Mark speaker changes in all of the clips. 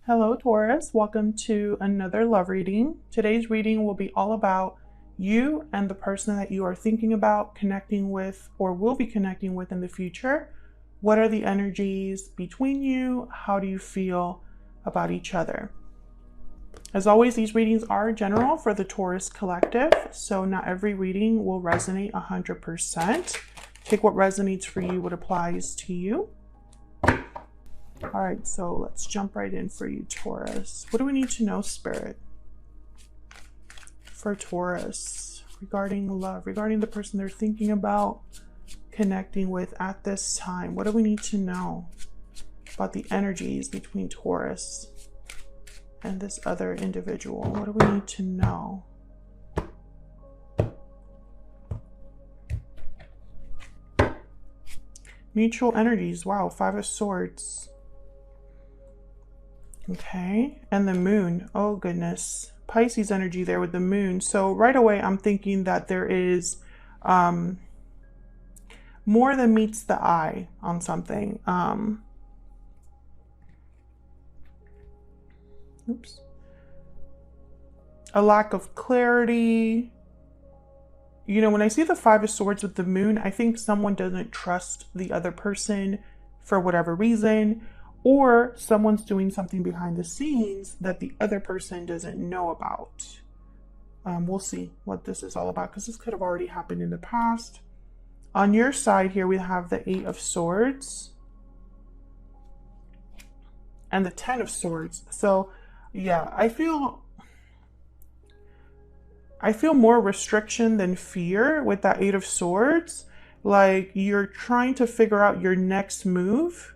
Speaker 1: Hello, Taurus. Welcome to another love reading. Today's reading will be all about you and the person that you are thinking about connecting with or will be connecting with in the future. What are the energies between you? How do you feel about each other? As always, these readings are general for the Taurus collective, so not every reading will resonate 100%. Take what resonates for you, what applies to you. All right, so let's jump right in for you, Taurus. What do we need to know, Spirit, for Taurus regarding love, regarding the person they're thinking about connecting with at this time? What do we need to know about the energies between Taurus and this other individual? What do we need to know? Mutual energies. Wow, Five of Swords. Okay, and the moon. Oh goodness, Pisces energy there with the moon. So right away I'm thinking that there is more than meets the eye on something. A lack of clarity. You know, when I see the Five of Swords with the moon, I think someone doesn't trust the other person for whatever reason, or someone's doing something behind the scenes that the other person doesn't know about. We'll see what this is all about, because this could have already happened in the past. On your side here, we have the Eight of Swords and the Ten of Swords. So yeah, I feel more restriction than fear with that Eight of Swords. Like you're trying to figure out your next move,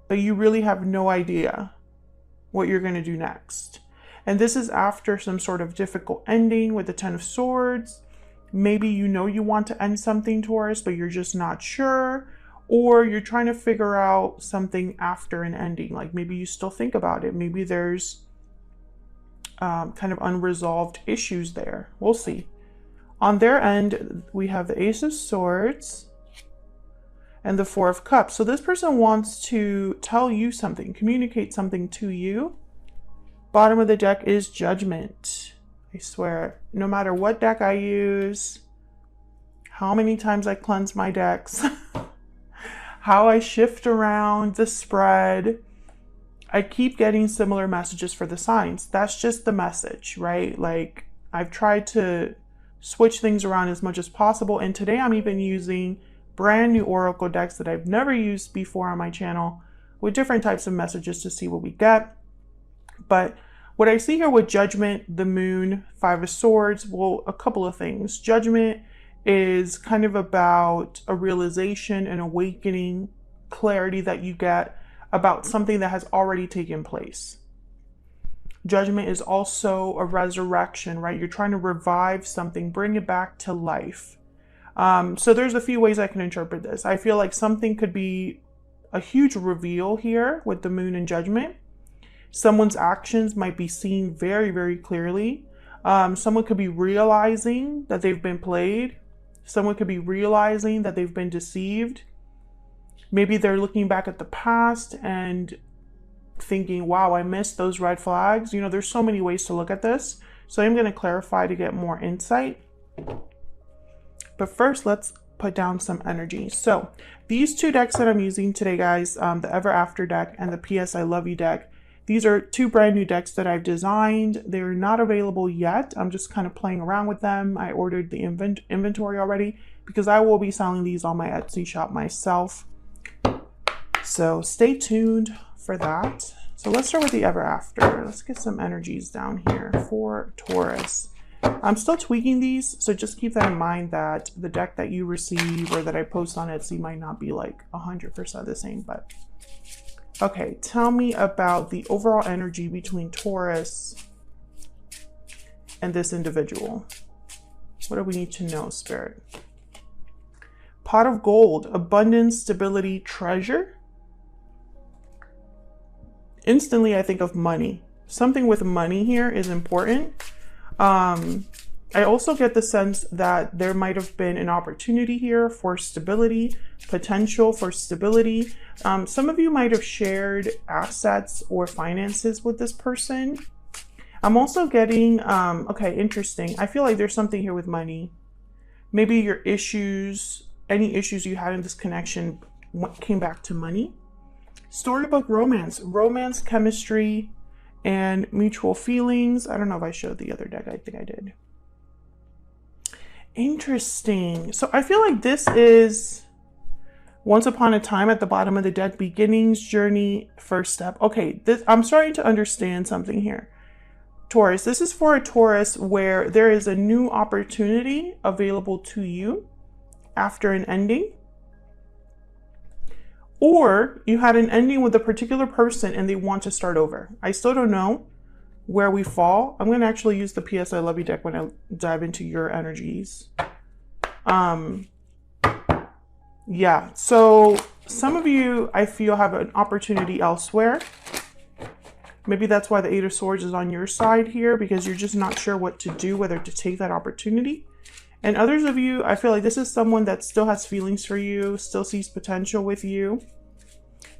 Speaker 1: but you really have no idea what you're going to do next. And this is after some sort of difficult ending with the Ten of Swords. Maybe you know you want to end something, Taurus, but you're just not sure. Or you're trying to figure out something after an ending. Like maybe you still think about it. Maybe there's kind of unresolved issues there. We'll see. On their end, we have the Ace of Swords and the Four of Cups. So this person wants to tell you something, communicate something to you. Bottom of the deck is Judgment. I swear, no matter what deck I use, how many times I cleanse my decks, how I shift around the spread, I keep getting similar messages for the signs. That's just the message, right? Like I've tried to switch things around as much as possible. And today I'm even using brand new oracle decks that I've never used before on my channel with different types of messages to see what we get. But what I see here with Judgment, the moon, Five of Swords, well, a couple of things. Judgment is kind of about a realization, an awakening, clarity that you get about something that has already taken place. Judgment is also a resurrection, right? You're trying to revive something, bring it back to life. So there's a few ways I can interpret this. I feel like something could be a huge reveal here with the moon and Judgment. Someone's actions might be seen very, very clearly. Someone could be realizing that they've been played. Someone could be realizing that they've been deceived. Maybe they're looking back at the past and thinking, wow, I missed those red flags. You know, there's so many ways to look at this. So I'm going to clarify to get more insight. But first, let's put down some energy. So these two decks that I'm using today, guys, the Ever After deck and the PS I Love You deck, these are two brand new decks that I've designed. They're not available yet. I'm just kind of playing around with them. I ordered the inventory already because I will be selling these on my Etsy shop myself. So stay tuned for that. So let's start with the Ever After. Let's get some energies down here for Taurus. I'm still tweaking these, so just keep that in mind that the deck that you receive or that I post on Etsy might not be like 100% the same, but okay, tell me about the overall energy between Taurus and this individual. What do we need to know, Spirit? Pot of Gold, abundance, stability, treasure. Instantly, I think of money. Something with money here is important. I also get the sense that there might have been an opportunity here for stability, potential for stability. Some of you might have shared assets or finances with this person. I'm also getting, okay, interesting. I feel like there's something here with money. Maybe your issues, any issues you had in this connection came back to money. Storybook romance, romance, chemistry, and mutual feelings. I don't know if I showed the other deck. I think I did. Interesting. So I feel like this is once upon a time at the bottom of the deck, beginnings, journey, first step. Okay, I'm starting to understand something here. Taurus, this is for a Taurus where there is a new opportunity available to you after an ending. Or you had an ending with a particular person and they want to start over. I still don't know where we fall. I'm going to actually use the PS I Love You deck when I dive into your energies. Yeah, so some of you, I feel, have an opportunity elsewhere. Maybe that's why the Eight of Swords is on your side here, because you're just not sure what to do, whether to take that opportunity. And others of you, I feel like this is someone that still has feelings for you, still sees potential with you.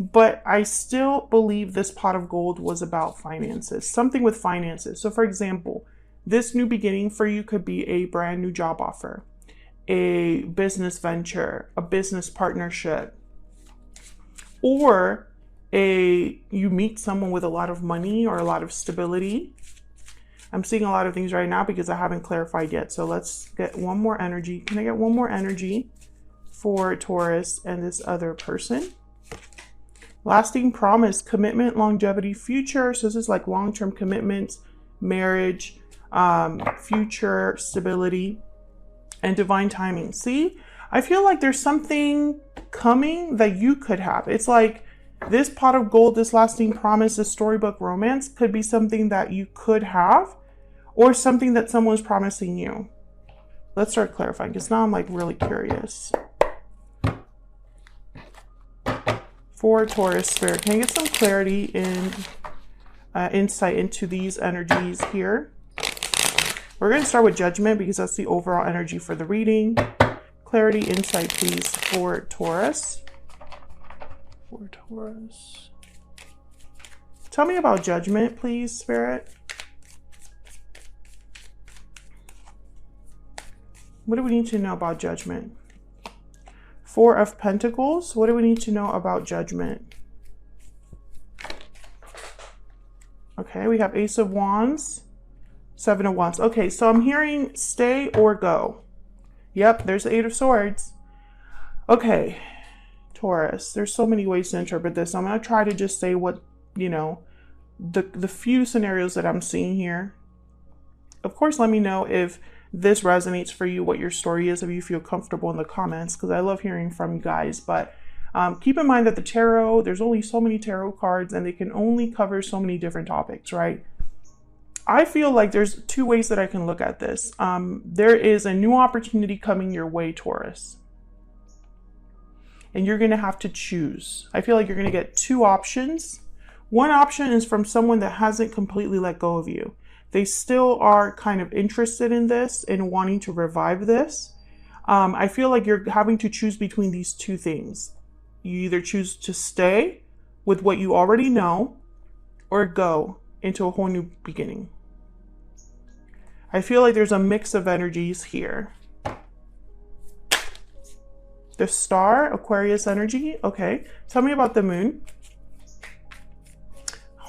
Speaker 1: But I still believe this pot of gold was about finances, something with finances. So for example, this new beginning for you could be a brand new job offer, a business venture, a business partnership, or you meet someone with a lot of money or a lot of stability. I'm seeing a lot of things right now because I haven't clarified yet. So let's get one more energy. Can I get one more energy for Taurus and this other person? Lasting promise, commitment, longevity, future. So this is like long-term commitments, marriage, future, stability, and divine timing. See, I feel like there's something coming that you could have. It's like this pot of gold, this lasting promise, this storybook romance could be something that you could have, or something that someone's promising you. Let's start clarifying, because now I'm like really curious. For Taurus Spirit, can I get some clarity in insight into these energies here? We're going to start with Judgment because that's the overall energy for the reading. Clarity, insight, please, for Taurus. For Taurus. Tell me about Judgment, please, Spirit. What do we need to know about Judgment? Four of Pentacles. What do we need to know about Judgment? Okay, we have Ace of Wands, Seven of Wands. Okay, so I'm hearing stay or go. Yep, there's the Eight of Swords. Okay, Taurus, there's so many ways to interpret this. I'm going to try to just say what, you know, the few scenarios that I'm seeing here. Of course, let me know if this resonates for you, what your story is, if you feel comfortable in the comments, because I love hearing from you guys. But keep in mind that the tarot, there's only so many tarot cards and they can only cover so many different topics, right? I feel like there's two ways that I can look at this. There is a new opportunity coming your way, Taurus. And you're going to have to choose. I feel like you're going to get two options. One option is from someone that hasn't completely let go of you. They still are kind of interested in this and wanting to revive this. I feel like you're having to choose between these two things. You either choose to stay with what you already know or go into a whole new beginning. I feel like there's a mix of energies here. The Star, Aquarius energy. Okay, tell me about the Moon.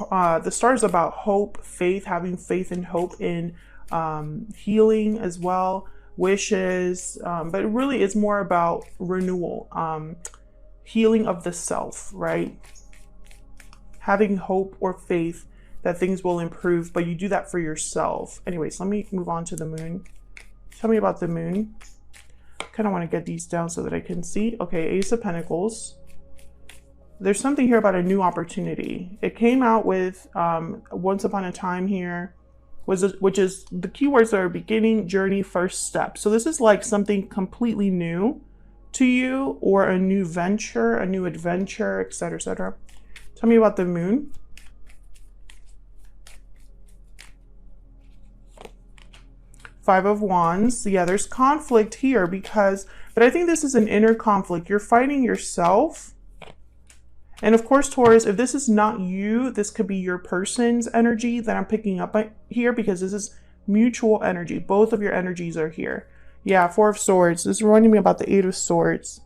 Speaker 1: The Star is about hope, faith, having faith and hope in healing as well, wishes, but really it's more about renewal, healing of the self, right? Having hope or faith that things will improve, but you do that for yourself. Anyways, let me move on to the Moon. Tell me about the Moon. Kind of want to get these down so that I can see. Okay, Ace of Pentacles. There's something here about a new opportunity. It came out with once upon a time here, which is the keywords that are beginning, journey, first step. So this is like something completely new to you, or a new venture, a new adventure, etc., etc. Tell me about the Moon. Five of Wands. Yeah, there's conflict here because, but I think this is an inner conflict. You're fighting yourself. And of course, Taurus, if this is not you, this could be your person's energy that I'm picking up here, because this is mutual energy. Both of your energies are here. Yeah, Four of Swords. This is reminding me about the Eight of Swords.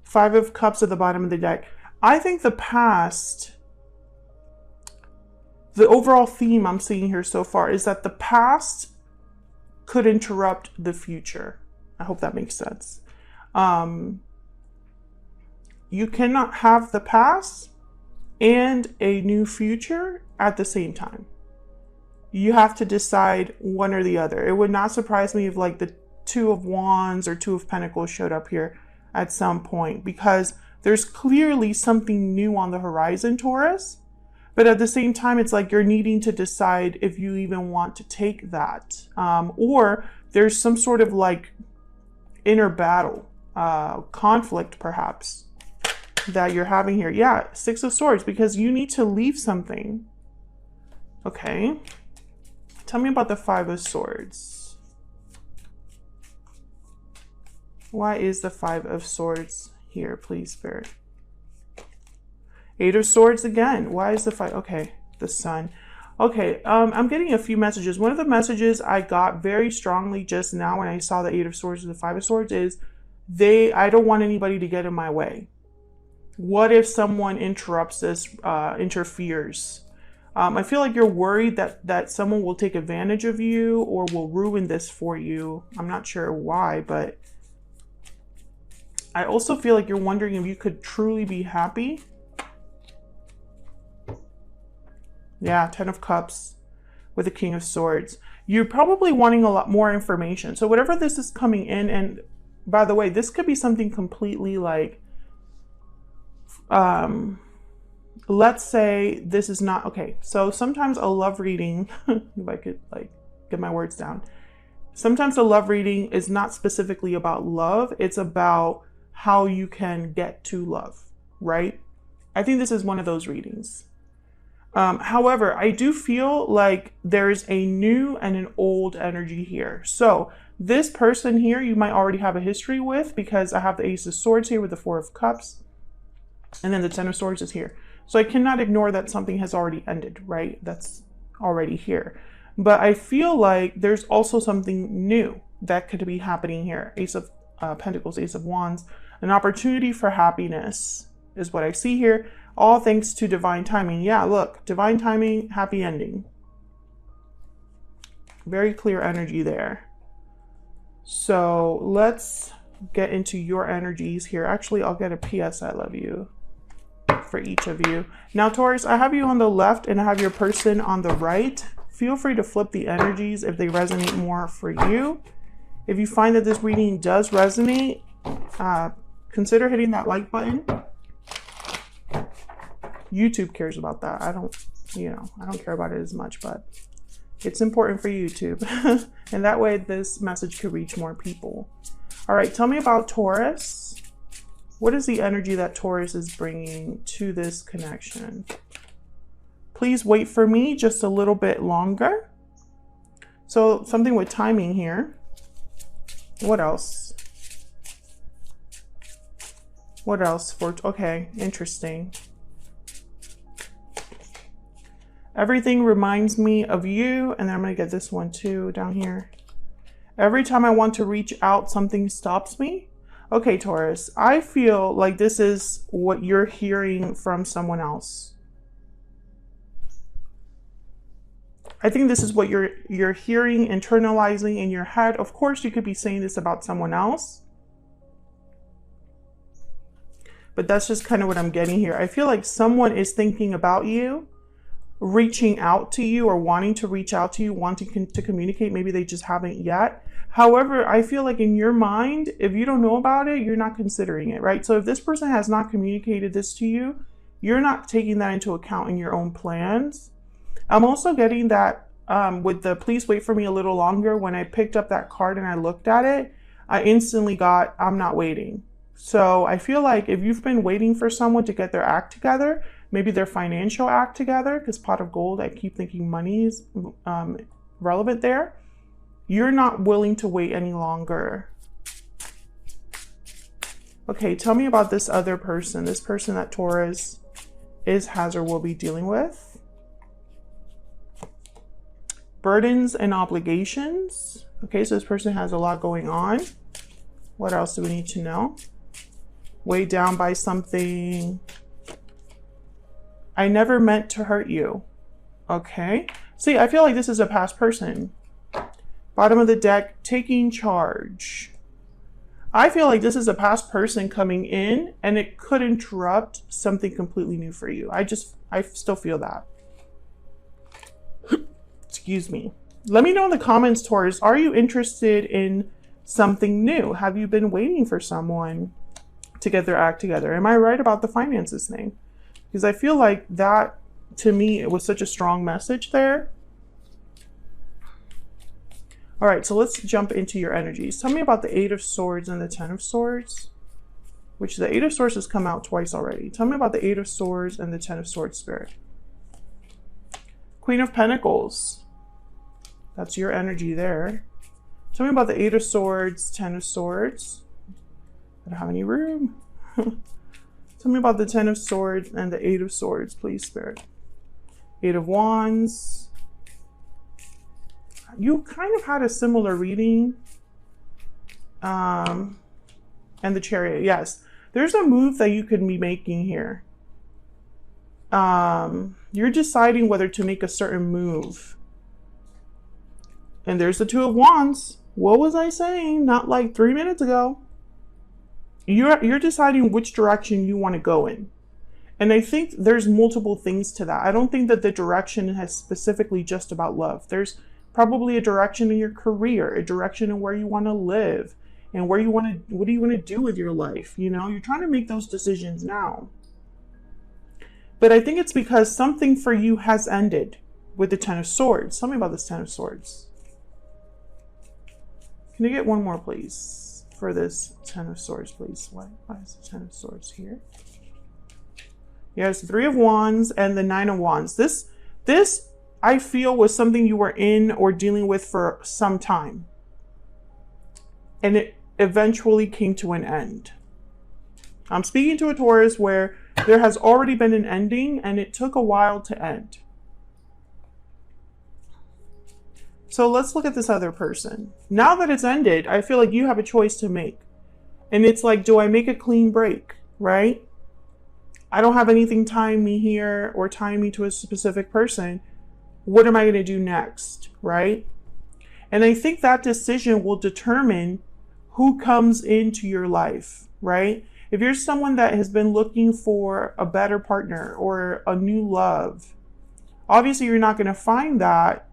Speaker 1: Five of Cups at the bottom of the deck. I think the past, the overall theme I'm seeing here so far is that the past could interrupt the future. I hope that makes sense. You cannot have the past and a new future at the same time. You have to decide one or the other. It would not surprise me if like the Two of Wands or Two of Pentacles showed up here at some point, because there's clearly something new on the horizon, Taurus. But at the same time, it's like you're needing to decide if you even want to take that. Or there's some sort of like inner battle, conflict perhaps, that you're having here. Yeah, Six of Swords, because you need to leave something. Okay. Tell me about the Five of Swords. Why is the Five of Swords here, please, Spirit? Eight of Swords again. Why is the five? Okay, the Sun. Okay, I'm getting a few messages. One of the messages I got very strongly just now when I saw the Eight of Swords and the Five of Swords is I don't want anybody to get in my way. What if someone interrupts this, interferes? I feel like you're worried that someone will take advantage of you or will ruin this for you. I'm not sure why, but I also feel like you're wondering if you could truly be happy. Yeah, Ten of Cups with the King of Swords. You're probably wanting a lot more information. So whatever this is coming in, and by the way, this could be something completely like, let's say this is not, okay, so sometimes a love reading, if I could like get my words down, sometimes a love reading is not specifically about love, it's about how you can get to love, right? I think this is one of those readings. However, I do feel like there's a new and an old energy here. So this person here, you might already have a history with, because I have the Ace of Swords here with the Four of Cups, and then the Ten of Swords is here. So I cannot ignore that something has already ended, right? That's already here. But I feel like there's also something new that could be happening here. Ace of Pentacles, Ace of Wands, an opportunity for happiness is what I see here. All thanks to divine timing. Yeah, look, divine timing, happy ending. Very clear energy there. So let's get into your energies here. Actually, I'll get a PS I love you for each of you. Now, Taurus, I have you on the left and I have your person on the right. Feel free to flip the energies if they resonate more for you. If you find that this reading does resonate, consider hitting that like button. YouTube cares about that. I don't care about it as much, but it's important for YouTube. And that way this message could reach more people. All right, tell me about Taurus. What is the energy that Taurus is bringing to this connection? Please wait for me just a little bit longer. So something with timing here. What else? What else for, okay, interesting. Everything reminds me of you, and then I'm gonna get this one too down here. Every time I want to reach out, something stops me. Okay, Taurus, I feel like this is what you're hearing from someone else. I think this is what you're hearing, internalizing in your head. Of course, you could be saying this about someone else, but that's just kind of what I'm getting here. I feel like someone is thinking about you, reaching out to you, or wanting to reach out to you, wanting to communicate. Maybe they just haven't yet. However, I feel like in your mind, if you don't know about it, you're not considering it, right? So if this person has not communicated this to you, you're not taking that into account in your own plans. I'm also getting that with the please wait for me a little longer. When I picked up that card and I looked at it, I instantly got, I'm not waiting. So I feel like if you've been waiting for someone to get their act together, maybe their financial act together, because pot of gold, I keep thinking money is relevant there. You're not willing to wait any longer. Okay, tell me about this other person, this person that Taurus is, has, or will be dealing with. Burdens and obligations. Okay, so this person has a lot going on. What else do we need to know? Weighed down by something. I never meant to hurt you. Okay. See, I feel like this is a past person. Bottom of the deck, taking charge. I feel like this is a past person coming in and it could interrupt something completely new for you. I still feel that. Excuse me. Let me know in the comments, Taurus, are you interested in something new? Have you been waiting for someone to get their act together? Am I right about the finances thing? Because I feel like that, to me, it was such a strong message there. All right, so let's jump into your energies. Tell me about the Eight of Swords and the Ten of Swords, which the Eight of Swords has come out twice already. Tell me about the Eight of Swords and the Ten of Swords, Spirit. Queen of Pentacles. That's your energy there. Tell me about the Eight of Swords, Ten of Swords. I don't have any room. Tell me about the Ten of Swords and the Eight of Swords, please, Spirit. Eight of Wands. You kind of had a similar reading. And the Chariot, yes. There's a move that you could be making here. You're deciding whether to make a certain move. And there's the Two of Wands. What was I saying? Not like 3 minutes ago. You're deciding which direction you want to go in. And I think there's multiple things to that. I don't think that the direction is specifically just about love. There's probably a direction in your career, a direction in where you want to live, and where you want to, what do you want to do with your life? You know, you're trying to make those decisions now. But I think it's because something for you has ended with the Ten of Swords. Tell me about this Ten of Swords. Can I get one more, please, for this Ten of Swords, please? Why is the Ten of Swords here? Yes, Three of Wands and the Nine of Wands. This I feel was something you were in or dealing with for some time. And it eventually came to an end. I'm speaking to a Taurus where there has already been an ending and it took a while to end. So let's look at this other person. Now that it's ended, I feel like you have a choice to make. And it's like, do I make a clean break, right? I don't have anything tying me here or tying me to a specific person. What am I going to do next, right? And I think that decision will determine who comes into your life, right? If you're someone that has been looking for a better partner or a new love, obviously you're not going to find that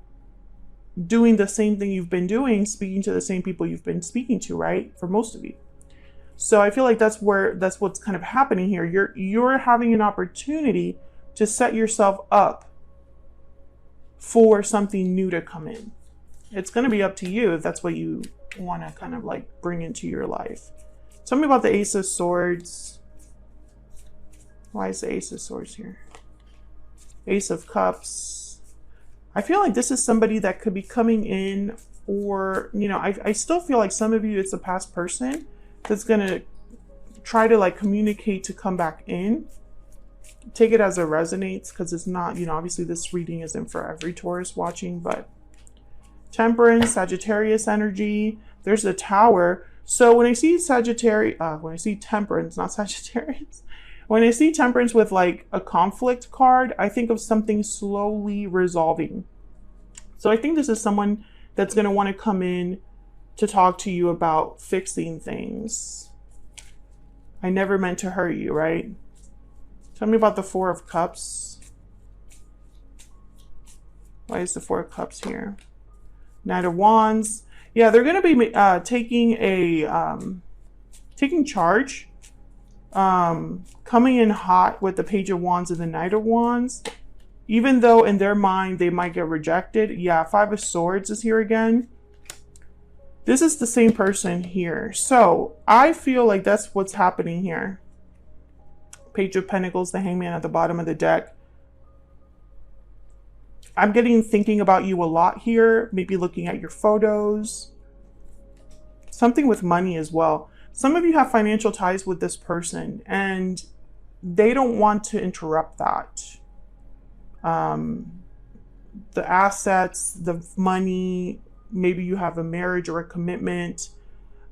Speaker 1: doing the same thing you've been doing, speaking to the same people you've been speaking to, right? For most of you. So I feel like that's what's kind of happening here. You're having an opportunity to set yourself up for something new to come in. It's going to be up to you if that's what you want to kind of like bring into your life. Tell me about the Ace of Swords. Why is the Ace of Swords here? Ace of Cups. I feel like this is somebody that could be coming in, or, you know, I still feel like some of you, it's a past person that's going to try to like communicate to come back in. Take it as it resonates, because it's not, you know, obviously this reading isn't for every Taurus watching, but Temperance, Sagittarius energy. There's the Tower. So when I see when I see Temperance, not Sagittarius, when I see Temperance with like a conflict card, I think of something slowly resolving. So I think this is someone that's going to want to come in to talk to you about fixing things. I never meant to hurt you, right? Tell me about the Four of Cups. Why is the Four of Cups here? Knight of Wands. Yeah, they're going to be taking charge. Coming in hot with the Page of Wands and the Knight of Wands. Even though in their mind they might get rejected. Yeah, Five of Swords is here again. This is the same person here. So I feel like that's what's happening here. Page of Pentacles, the Hangman at the bottom of the deck. I'm getting thinking about you a lot here, maybe looking at your photos, something with money as well. Some of you have financial ties with this person and they don't want to interrupt that. The assets, the money, maybe you have a marriage or a commitment.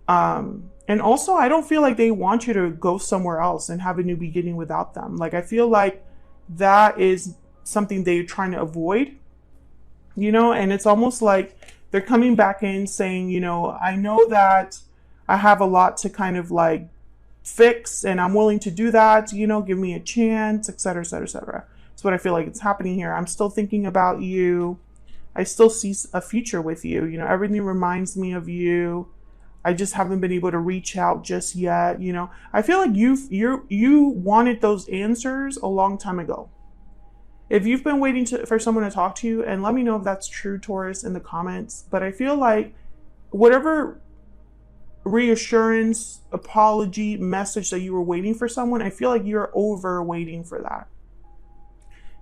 Speaker 1: And also, I don't feel like they want you to go somewhere else and have a new beginning without them. Like, I feel like that is something they're trying to avoid, you know, and it's almost like they're coming back in saying, you know, I know that I have a lot to kind of like fix and I'm willing to do that, you know, give me a chance, etc., etc., etc. That's what I feel like it's happening here. I'm still thinking about you. I still see a future with you. You know, everything reminds me of you. I just haven't been able to reach out just yet. You know, I feel like you wanted those answers a long time ago. If you've been waiting for someone to talk to you, and let me know if that's true, Taurus, in the comments. But I feel like whatever reassurance, apology, message that you were waiting for someone, I feel like you're over waiting for that.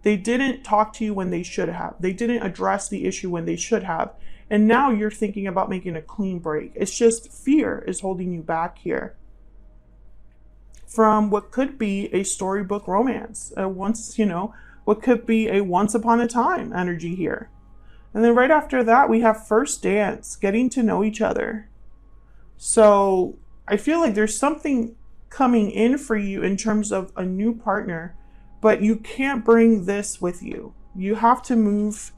Speaker 1: They didn't talk to you when they should have. They didn't address the issue when they should have. And now you're thinking about making a clean break. It's just fear is holding you back here from what could be a storybook romance. What could be a once upon a time energy here. And then right after that, we have first dance, getting to know each other. So I feel like there's something coming in for you in terms of a new partner, but you can't bring this with you. You have to move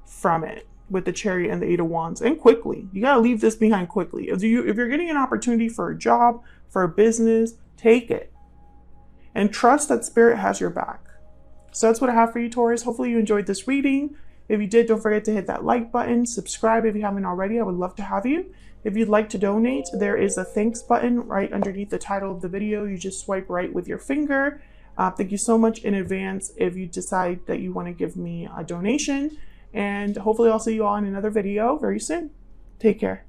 Speaker 1: from it with the Chariot and the Eight of Wands, and quickly. You got to leave this behind quickly. If you're getting an opportunity for a job, for a business, take it. And trust that Spirit has your back. So that's what I have for you, Taurus. Hopefully you enjoyed this reading. If you did, don't forget to hit that like button. Subscribe if you haven't already. I would love to have you. If you'd like to donate, there is a thanks button right underneath the title of the video. You just swipe right with your finger. Thank you so much in advance if you decide that you want to give me a donation. And hopefully I'll see you all in another video very soon. Take care.